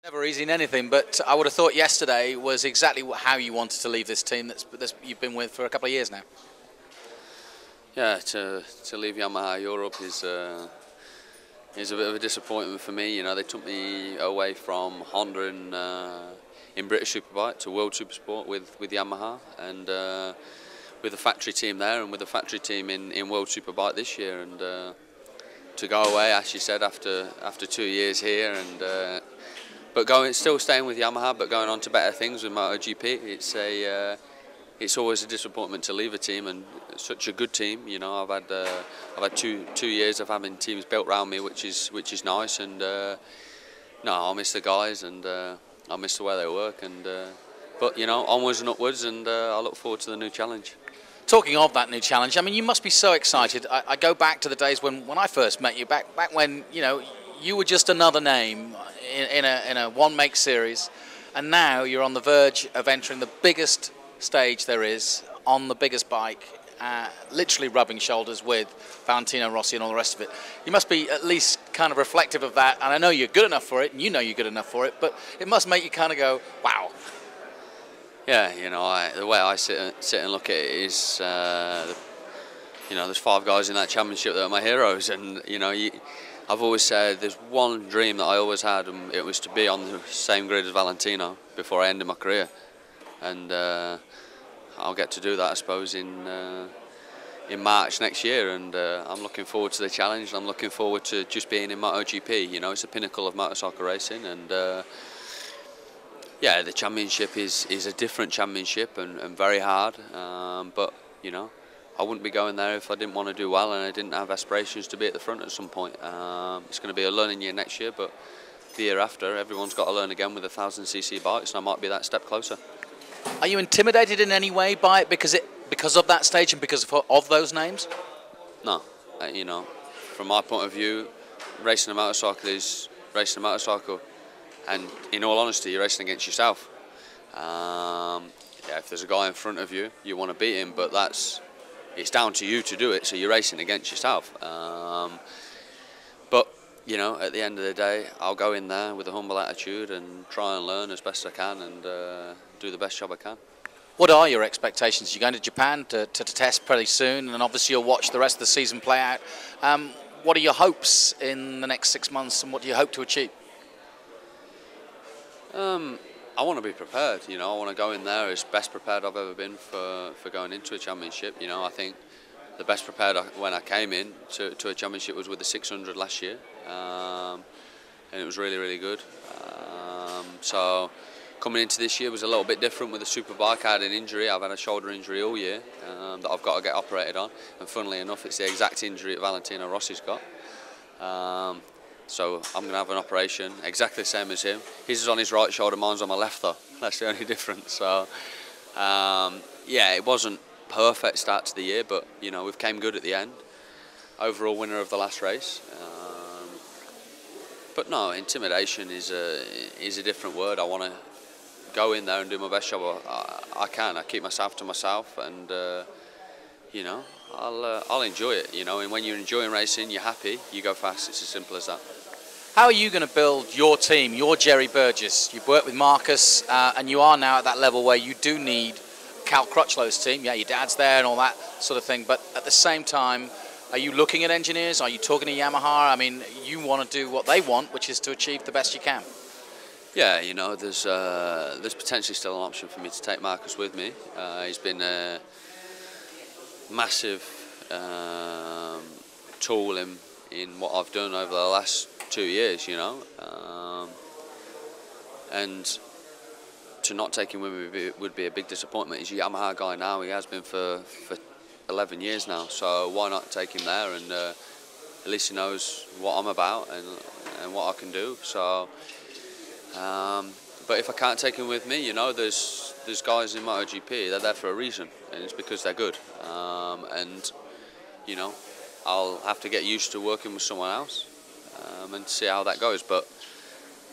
Never easy in anything, but I would have thought yesterday was exactly how you wanted to leave this team that's you've been with for a couple of years now. Yeah, to leave Yamaha Europe is a bit of a disappointment for me. You know, they took me away from Honda in British Superbike to World Supersport with Yamaha, and with the factory team there and with the factory team in World Superbike this year, and to go away, as you said, after 2 years here, and but still staying with Yamaha, but going on to better things with MotoGP. It's always a disappointment to leave a team, and such a good team. You know, I've had two years of having teams built around me, which is nice. And no, I'll miss the guys, and I'll miss the way they work. And but you know, onwards and upwards, and I look forward to the new challenge. Talking of that new challenge, I mean, you must be so excited. I go back to the days when I first met you, back when you were just another name in a one-make series, and now you're on the verge of entering the biggest stage there is, on the biggest bike, literally rubbing shoulders with Valentino Rossi and all the rest of it. You must be at least kind of reflective of that, and I know you're good enough for it, and you know you're good enough for it, but it must make you kind of go, wow. Yeah, you know, the way I sit and look at it is, you know, there's 5 guys in that championship that are my heroes, and you know, I've always said there's one dream that I always had, and it was to be on the same grid as Valentino before I ended my career. And I'll get to do that, I suppose, in March next year, and I'm looking forward to the challenge. I'm looking forward to just being in MotoGP. You know, it's the pinnacle of motorcycle racing, and yeah, the championship is a different championship and very hard. But you know, I wouldn't be going there if I didn't want to do well and I didn't have aspirations to be at the front at some point. It's going to be a learning year next year, but the year after, everyone's got to learn again with 1000cc bikes, and I might be that step closer. Are you intimidated in any way by it because of that stage and because of those names? No, you know, from my point of view, racing a motorcycle is racing a motorcycle, and in all honesty, you're racing against yourself. Yeah, if there's a guy in front of you, you want to beat him, but it's down to you to do it. So you're racing against yourself. But you know, at the end of the day, I'll go in there with a humble attitude and try and learn as best I can, and do the best job I can. What are your expectations? You're going to Japan to test pretty soon, and obviously you'll watch the rest of the season play out. What are your hopes in the next 6 months, and what do you hope to achieve? I want to be prepared. You know, I want to go in there as best prepared I've ever been for going into a championship. You know, I think the best prepared when I came in to a championship was with the 600 last year, and it was really, really good. So coming into this year was a little bit different with the Superbike. I had an injury. I've had a shoulder injury all year that I've got to get operated on, and funnily enough, it's the exact injury that Valentino Rossi's got. So I'm going to have an operation exactly the same as him. His is on his right shoulder, mine's on my left though. That's the only difference. So yeah, it wasn't perfect start to the year, but you know, we've came good at the end. Overall winner of the last race. But no, intimidation is a different word. I want to go in there and do my best job I can. I keep myself to myself, and you know, I'll enjoy it. You know, and when you're enjoying racing, you're happy, you go fast. It's as simple as that. How are you going to build your team, your Jerry Burgess? You've worked with Marcus, and you are now at that level where you do need Cal Crutchlow's team. Yeah, your dad's there and all that sort of thing, but at the same time, are you looking at engineers? Are you talking to Yamaha? I mean, you want to do what they want, which is to achieve the best you can. Yeah, you know, there's potentially still an option for me to take Marcus with me. He's been a massive tool in what I've done over the last 2 years, you know, and to not take him with me would be a big disappointment. He's a Yamaha guy now. He has been for 11 years now, so why not take him there, and at least he knows what I'm about and what I can do. So but if I can't take him with me, you know, there's guys in MotoGP, they're there for a reason, and it's because they're good. And you know, I'll have to get used to working with someone else and see how that goes. But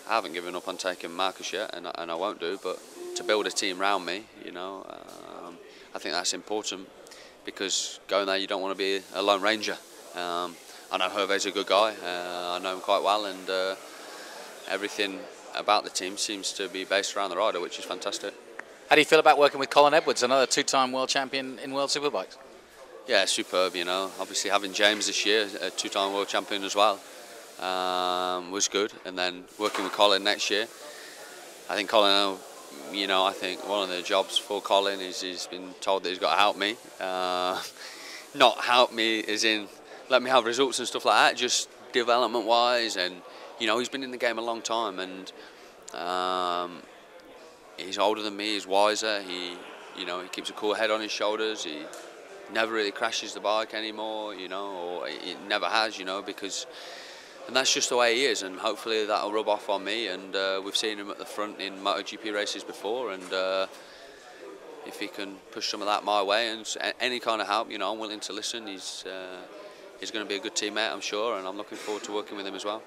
I haven't given up on taking Marcus yet, and I won't do. But to build a team around me, you know, I think that's important, because going there, you don't want to be a lone ranger. I know Hervé's a good guy. I know him quite well, and everything about the team seems to be based around the rider, which is fantastic. How do you feel about working with Colin Edwards, another two-time world champion in World Superbikes? Yeah, superb. You know, obviously having James this year, a two-time world champion as well, was good. And then working with Colin next year, I think Colin, you know, I think one of the jobs for Colin is he's been told that he's got to help me. Not help me as in let me have results and stuff like that, just development-wise. And you know, he's been in the game a long time, and he's older than me. He's wiser. He keeps a cool head on his shoulders. He never really crashes the bike anymore, you know, or he never has, you know, and that's just the way he is. And hopefully that'll rub off on me. And we've seen him at the front in MotoGP races before, and if he can push some of that my way and any kind of help, you know, I'm willing to listen. He's going to be a good teammate, I'm sure, and I'm looking forward to working with him as well.